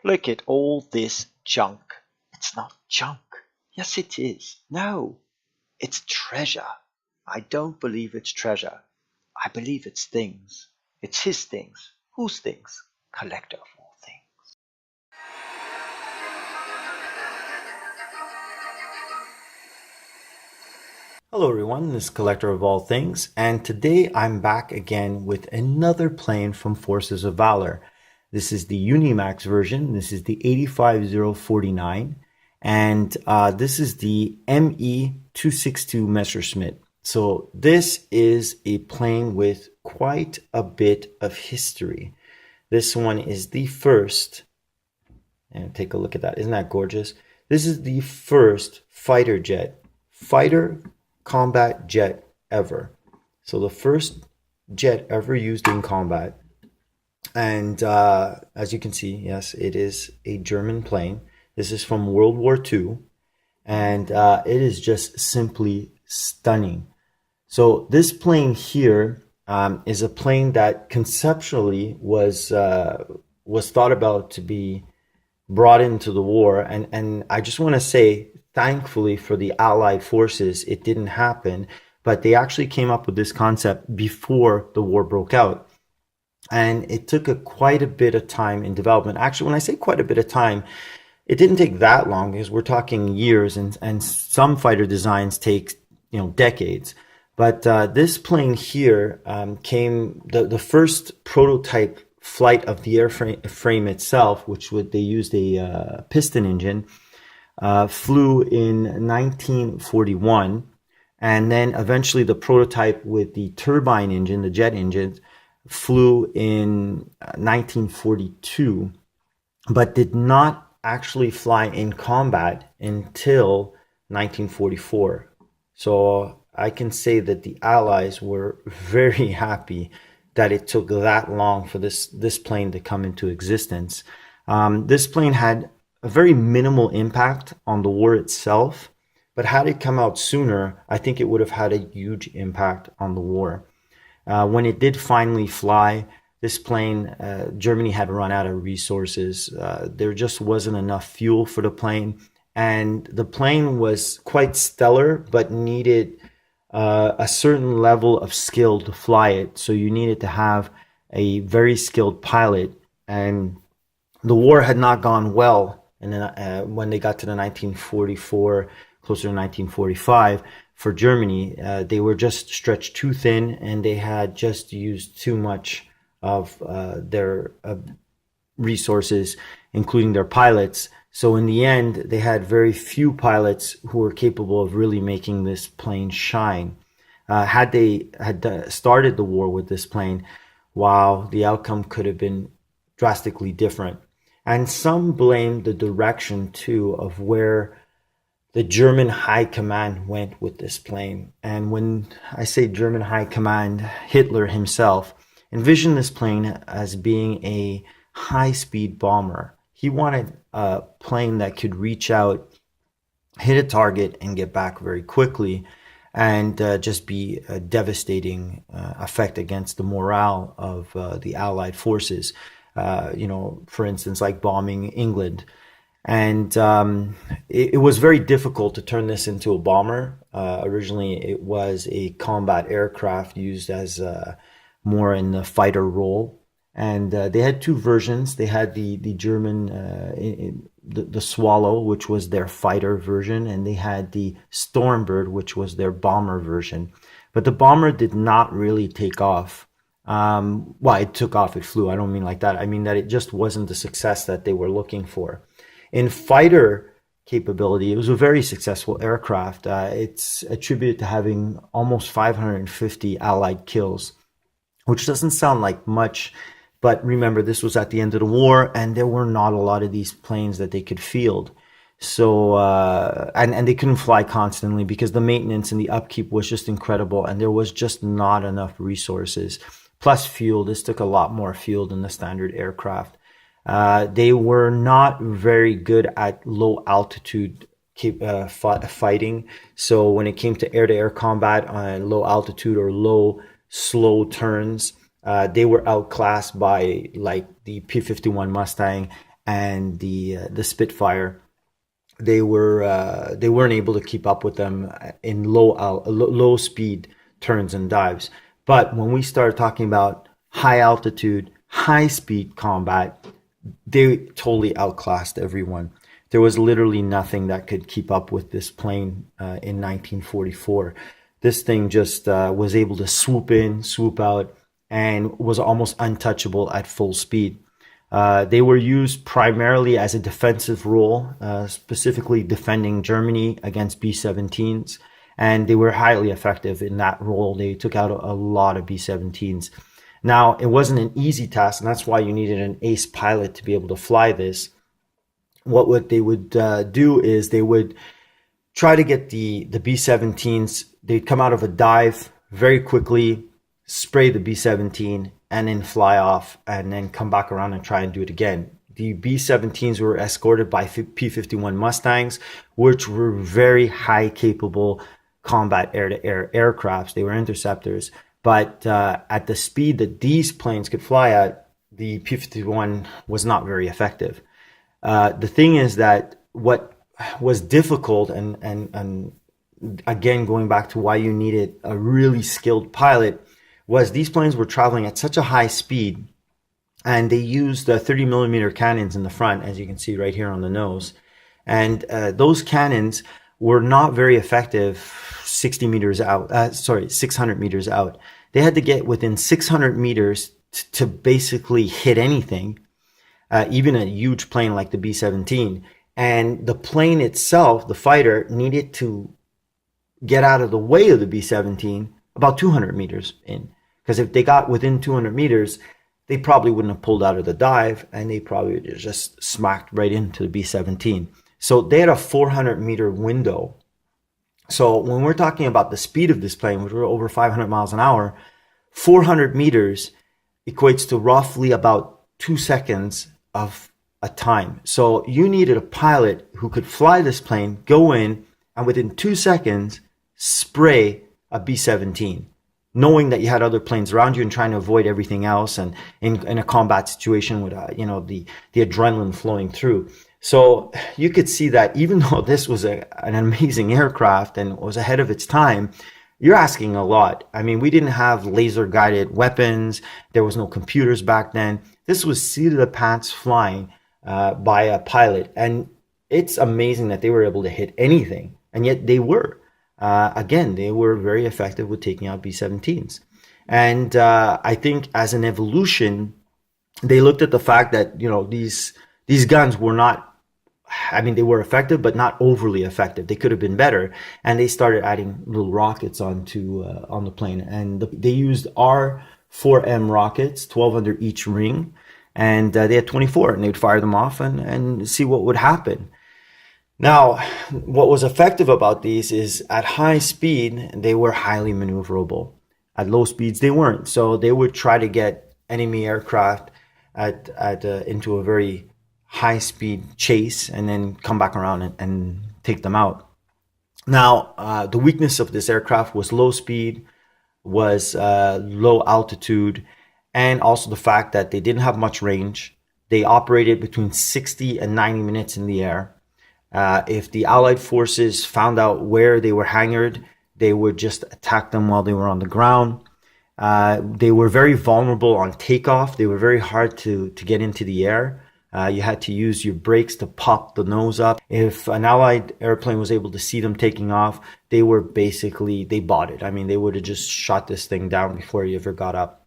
Look at all this junk. It's not junk. Yes, it is. No, it's treasure. I don't believe it's treasure. I believe it's things. It's his things. Whose things? Collector of all things. Hello everyone, this is Collector of All Things, and today I'm back again with another plane from Forces of Valor. This is the Unimax version. This is the 85049, and this is the ME262 Messerschmitt. So this is a plane with quite a bit of history. This one is the first, and take a look at that. Isn't that gorgeous? This is the first fighter combat jet ever. So the first jet ever used in combat. And as you can see, yes, it is a German plane. This is from World War II. And it is just simply stunning. So this plane here is a plane that conceptually was thought about to be brought into the war. And I just want to say, thankfully for the Allied forces, it didn't happen, but they actually came up with this concept before the war broke out. And it took quite a bit of time in development. Actually, when I say quite a bit of time, it didn't take that long because we're talking years, and some fighter designs take, decades. But this plane here came, the first prototype flight of the airframe itself, which they used a piston engine, flew in 1941, and then eventually the prototype with the turbine engine, the jet engine, flew in 1942, but did not actually fly in combat until 1944. So I can say that the Allies were very happy that it took that long for this plane to come into existence. This plane had a very minimal impact on the war itself, but had it come out sooner, I think it would have had a huge impact on the war. When it did finally fly, this plane, Germany had run out of resources. There just wasn't enough fuel for the plane, and the plane was quite stellar, but needed a certain level of skill to fly it. So you needed to have a very skilled pilot, and the war had not gone well. And then when they got to the 1944, closer to 1945, for Germany, they were just stretched too thin, and they had just used too much of their resources, including their pilots. So in the end, they had very few pilots who were capable of really making this plane shine. Had they started the war with this plane, wow, the outcome could have been drastically different. And some blame the direction, too, of where the German high command went with this plane. And when I say German high command, Hitler himself envisioned this plane as being a high-speed bomber. He wanted a plane that could reach out, hit a target, and get back very quickly, and just be a devastating effect against the morale of the Allied forces. For instance, like bombing England. And it was very difficult to turn this into a bomber. Originally, it was a combat aircraft used as more in the fighter role. And they had two versions. They had the German, the Swallow, which was their fighter version, and they had the Stormbird, which was their bomber version. But the bomber did not really take off. Well, it took off, it flew. I don't mean like that. I mean that it just wasn't the success that they were looking for. In fighter capability, it was a very successful aircraft. It's attributed to having almost 550 Allied kills, which doesn't sound like much. But remember, this was at the end of the war, and there were not a lot of these planes that they could field. So, and they couldn't fly constantly because the maintenance and the upkeep was just incredible, and there was just not enough resources. Plus fuel. This took a lot more fuel than the standard aircraft. They were not very good at low altitude fighting. So when it came to air-to-air combat on low altitude or low, slow turns, they were outclassed by like the P-51 Mustang and the Spitfire, they weren't able to keep up with them in low speed turns and dives. But when we started talking about high altitude, high speed combat, they totally outclassed everyone. There was literally nothing that could keep up with this plane in 1944. This thing just was able to swoop in, swoop out, and was almost untouchable at full speed. They were used primarily as a defensive role, specifically defending Germany against B-17s, and they were highly effective in that role. They took out a lot of B-17s. Now, it wasn't an easy task, and that's why you needed an ace pilot to be able to fly this. What they would do is they would try to get the B-17s. They'd come out of a dive very quickly, spray the B-17, and then fly off, and then come back around and try and do it again. The B-17s were escorted by P-51 Mustangs, which were very high capable combat air-to-air aircrafts. They were interceptors. But at the speed that these planes could fly at, the P-51 was not very effective. The thing is that what was difficult, and again, going back to why you needed a really skilled pilot, was these planes were traveling at such a high speed, and they used 30 millimeter cannons in the front, as you can see right here on the nose. And those cannons were not very effective 600 meters out. They had to get within 600 meters to basically hit anything, even a huge plane like the B-17. And the plane itself, the fighter, needed to get out of the way of the B-17 about 200 meters in. Because if they got within 200 meters, they probably wouldn't have pulled out of the dive, and they probably would have just smacked right into the B-17. So they had a 400 meter window. So when we're talking about the speed of this plane, which were over 500 miles an hour, 400 meters equates to roughly about 2 seconds of a time. So you needed a pilot who could fly this plane, go in, and within 2 seconds, spray a B-17, knowing that you had other planes around you and trying to avoid everything else, and in a combat situation with the adrenaline flowing through. So you could see that even though this was an amazing aircraft and was ahead of its time, you're asking a lot. I mean, we didn't have laser guided weapons. There was no computers back then. This was seat of the pants flying by a pilot. And it's amazing that they were able to hit anything. And yet they were. Again, they were very effective with taking out B-17s. And I think as an evolution, they looked at the fact that, these guns were not, they were effective, but not overly effective. They could have been better. And they started adding little rockets on the plane. And they used R4M rockets, 12 under each ring. And they had 24, and they would fire them off and see what would happen. Now, what was effective about these is at high speed, they were highly maneuverable. At low speeds, they weren't. So they would try to get enemy aircraft into a very high speed chase and then come back around and take them out. Now, the weakness of this aircraft was low speed, was low altitude, and also the fact that they didn't have much range. They operated between 60 and 90 minutes in the air. If the Allied forces found out where they were hangared, they would just attack them while they were on the ground. They were very vulnerable on takeoff. They were very hard to get into the air. You had to use your brakes to pop the nose up. If an Allied airplane was able to see them taking off, they bought it. They would have just shot this thing down before you ever got up.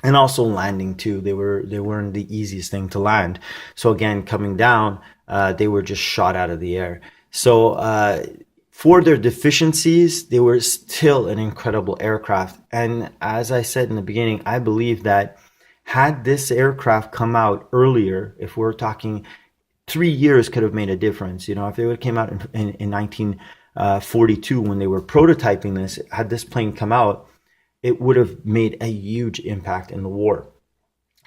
And also landing too. They weren't the easiest thing to land. So again, coming down, they were just shot out of the air. So for their deficiencies, they were still an incredible aircraft. And as I said in the beginning, I believe that had this aircraft come out earlier, if we're talking 3 years could have made a difference. If it would have came out in 1942 when they were prototyping this, had this plane come out, it would have made a huge impact in the war.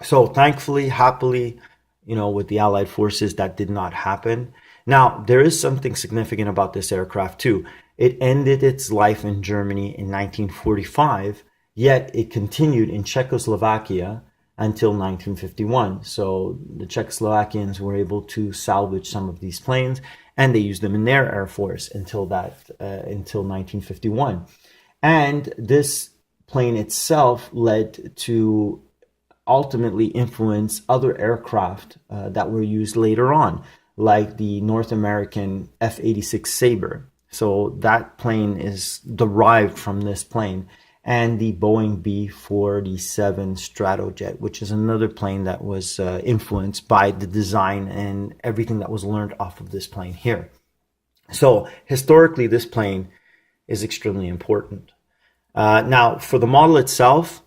So thankfully, happily, with the Allied forces, that did not happen. Now, there is something significant about this aircraft too. It ended its life in Germany in 1945, yet it continued in Czechoslovakia until 1951. So the Czechoslovakians were able to salvage some of these planes, and they used them in their Air Force until 1951. And this plane itself led to ultimately influence other aircraft that were used later on, like the North American F-86 Sabre. So that plane is derived from this plane, and the Boeing B-47 Stratojet, which is another plane that was influenced by the design and everything that was learned off of this plane here. So historically, this plane is extremely important. Now, for the model itself,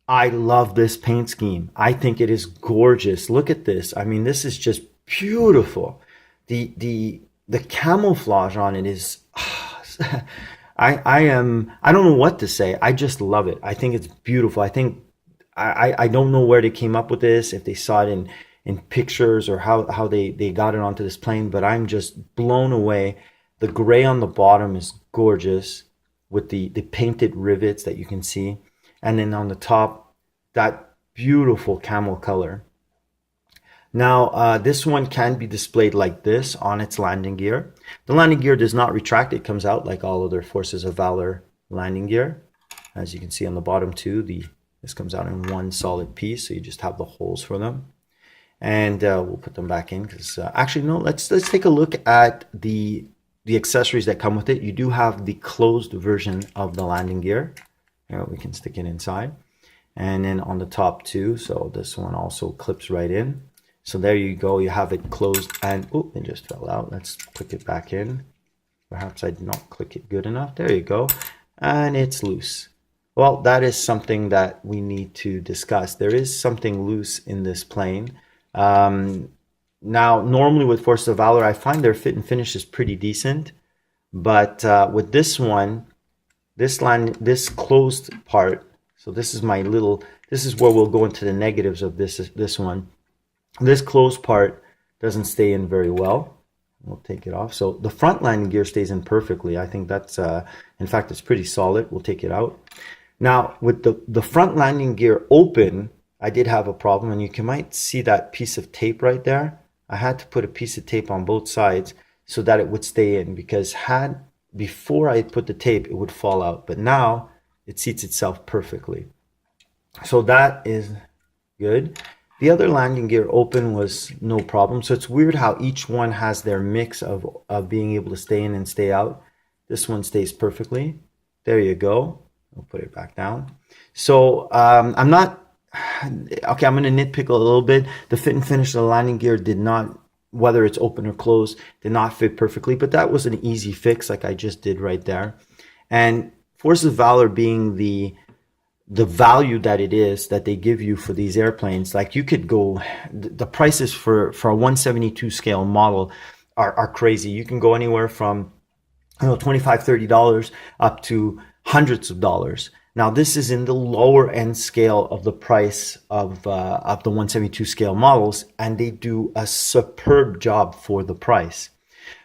I love this paint scheme. I think it is gorgeous. Look at this. I mean, this is just beautiful. The camouflage on it is, I don't know what to say. I just love it. I think it's beautiful. I don't know where they came up with this, if they saw it in pictures or how they got it onto this plane, but I'm just blown away. The gray on the bottom is gorgeous with the painted rivets that you can see. And then on the top, that beautiful camel color. Now, this one can be displayed like this on its landing gear. The landing gear does not retract. It comes out like all other Forces of Valor landing gear. As you can see on the bottom too, this comes out in one solid piece, so you just have the holes for them. And we'll put them back in because actually, no, let's take a look at the accessories that come with it. You do have the closed version of the landing gear. Here, we can stick it inside. And then on the top too, so this one also clips right in. So there you go, you have it closed, and oh, it just fell out. Let's click it back in. Perhaps I did not click it good enough. There you go. And it's loose. Well, that is something that we need to discuss. There is something loose in this plane. Now, normally with Forces of Valor, I find their fit and finish is pretty decent. But with this one, this closed part, so this is this is where we'll go into the negatives of this one. This closed part doesn't stay in very well. We'll take it off. So the front landing gear stays in perfectly. I think that's, in fact, it's pretty solid. We'll take it out. Now, with the front landing gear open, I did have a problem, and you might see that piece of tape right there. I had to put a piece of tape on both sides so that it would stay in, because before I put the tape, it would fall out. But now it seats itself perfectly. So that is good. The other landing gear open was no problem. So it's weird how each one has their mix of being able to stay in and stay out. This one stays perfectly. There you go. I'll put it back down. So I'm going to nitpick a little bit. The fit and finish of the landing gear did not, whether it's open or closed, did not fit perfectly. But that was an easy fix, like I just did right there. And Forces of Valor being the value that it is that they give you for these airplanes, like you could go, the prices for a 172 scale model are crazy. You can go anywhere from $25, $30 up to hundreds of dollars. Now this is in the lower end scale of the price of the 172 scale models, and they do a superb job for the price.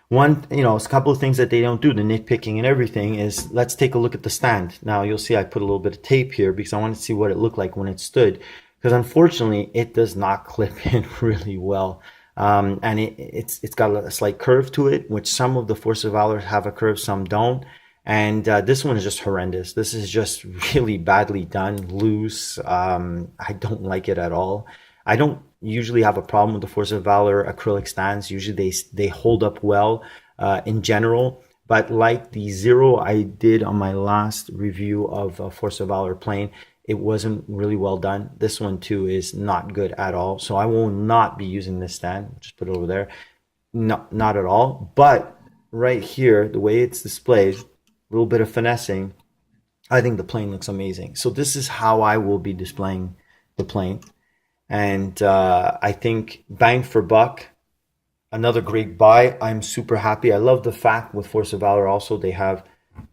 One, a couple of things that they don't do, the nitpicking and everything, is let's take a look at the stand. Now you'll see I put a little bit of tape here because I want to see what it looked like when it stood, because unfortunately it does not clip in really well. And it's got a slight curve to it, which some of the Forces of Valor have a curve, some don't. And this one is just horrendous. This is just really badly done, loose. I don't like it at all. I don't usually have a problem with the Forces of Valor acrylic stands. Usually they hold up well in general. But like the Zero I did on my last review of a Forces of Valor plane, it wasn't really well done. This one too is not good at all. So I will not be using this stand. Just put it over there. No, not at all. But right here, the way it's displayed, a little bit of finessing, I think the plane looks amazing. So this is how I will be displaying the plane. And I think bang for buck, another great buy. I'm super happy. I love the fact with Forces of Valor also they have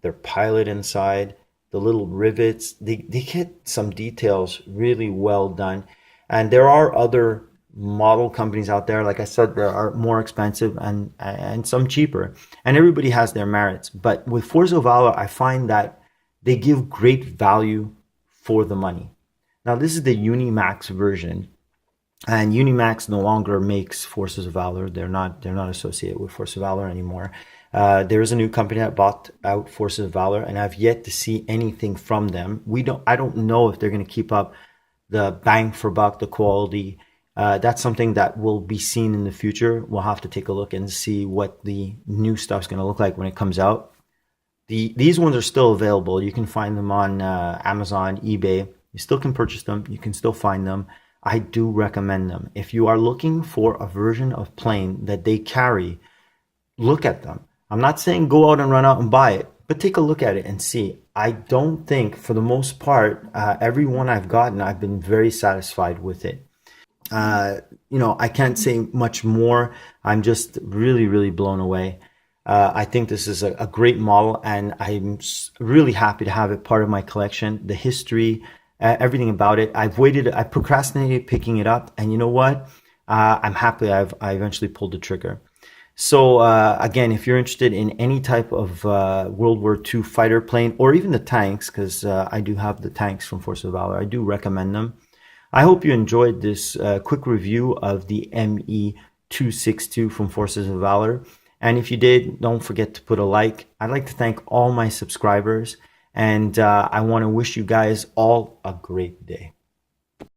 their pilot inside, the little rivets. They get some details really well done. And there are other model companies out there. Like I said, there are more expensive and some cheaper. And everybody has their merits. But with Forces of Valor, I find that they give great value for the money. Now this is the Unimax version, and Unimax no longer makes Forces of Valor. They're not associated with Forces of Valor anymore. There is a new company that bought out Forces of Valor, and I've yet to see anything from them. I don't know if they're going to keep up the bang for buck, the quality. That's something that will be seen in the future. We'll have to take a look and see what the new stuff's going to look like when it comes out. These ones are still available. You can find them on Amazon, eBay. You still can purchase them. You can still find them. I do recommend them. If you are looking for a version of plane that they carry, look at them. I'm not saying go out and run out and buy it, but take a look at it and see. I don't think, for the most part, every one I've gotten, I've been very satisfied with it. I can't say much more. I'm just really, really blown away. I think this is a great model, and I'm really happy to have it part of my collection. The history, everything about it. I procrastinated picking it up, and you know what? I'm happy I eventually pulled the trigger. So again, if you're interested in any type of World War II fighter plane, or even the tanks, because I do have the tanks from Force of Valor, I do recommend them. I hope you enjoyed this quick review of the ME262 from Forces of Valor. And if you did, don't forget to put a like. I'd like to thank all my subscribers, and I want to wish you guys all a great day.